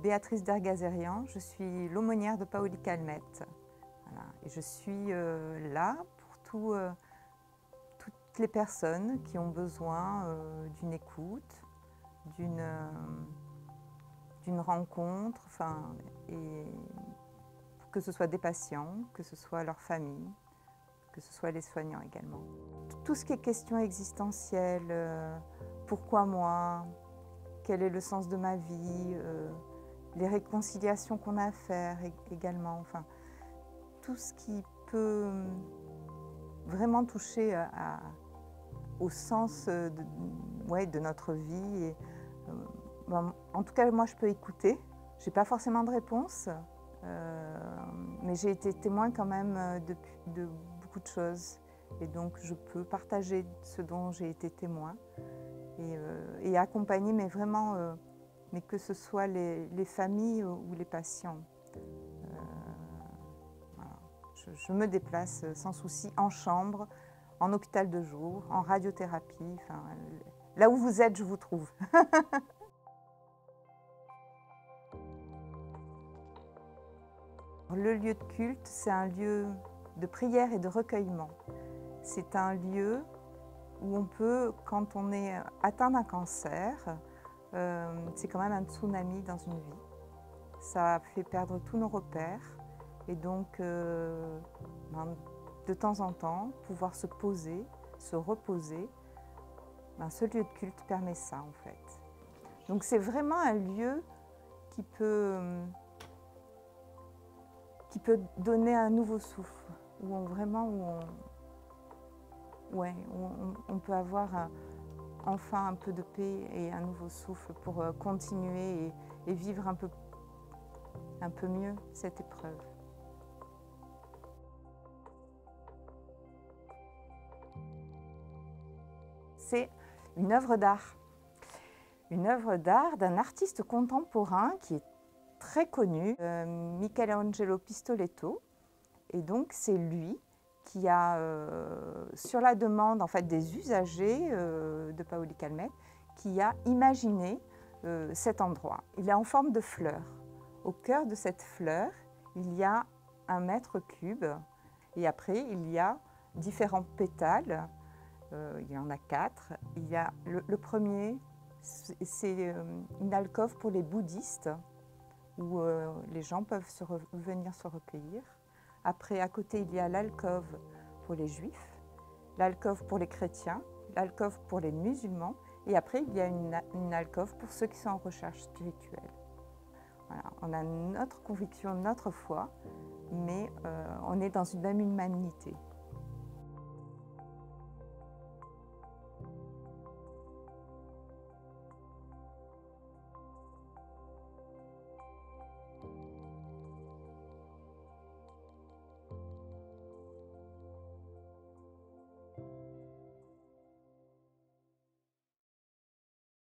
Béatrice Dergazérian, je suis l'aumônière de Paoli Calmette. Voilà. Et je suis là pour toutes les personnes qui ont besoin d'une écoute, d'une rencontre, et que ce soit des patients, que ce soit leur famille, que ce soit les soignants également. Tout ce qui est question existentielle, pourquoi moi, quel est le sens de ma vie, les réconciliations qu'on a à faire également, tout ce qui peut vraiment toucher au sens de notre vie. Et, en tout cas, moi, je peux écouter. Je n'ai pas forcément de réponse, mais j'ai été témoin quand même de beaucoup de choses. Et donc, je peux partager ce dont j'ai été témoin et accompagner, mais vraiment, mais que ce soit les familles ou les patients. Voilà. Je me déplace sans souci en chambre, en hôpital de jour, en radiothérapie. Là où vous êtes, je vous trouve. Le lieu de culte, c'est un lieu de prière et de recueillement. C'est un lieu où on peut, quand on est atteint d'un cancer, c'est quand même un tsunami dans une vie. Ça fait perdre tous nos repères et donc de temps en temps, pouvoir se poser, se reposer, ce lieu de culte permet ça en fait. Donc c'est vraiment un lieu qui peut donner un nouveau souffle, où on peut avoir enfin un peu de paix et un nouveau souffle pour continuer et vivre un peu mieux cette épreuve. C'est une œuvre d'art. Une œuvre d'art d'un artiste contemporain qui est très connu, Michelangelo Pistoletto. Et donc c'est lui qui a, sur la demande en fait, des usagers de Paoli Calmette, qui a imaginé cet endroit. Il est en forme de fleur. Au cœur de cette fleur, il y a un mètre cube et après il y a différents pétales. Il y en a 4. Il y a le premier, c'est une alcôve pour les bouddhistes où les gens peuvent venir se recueillir. Après, à côté, il y a l'alcôve pour les juifs, l'alcôve pour les chrétiens, l'alcôve pour les musulmans, et après, il y a une alcôve pour ceux qui sont en recherche spirituelle. Voilà, on a notre conviction, notre foi, mais on est dans une même humanité.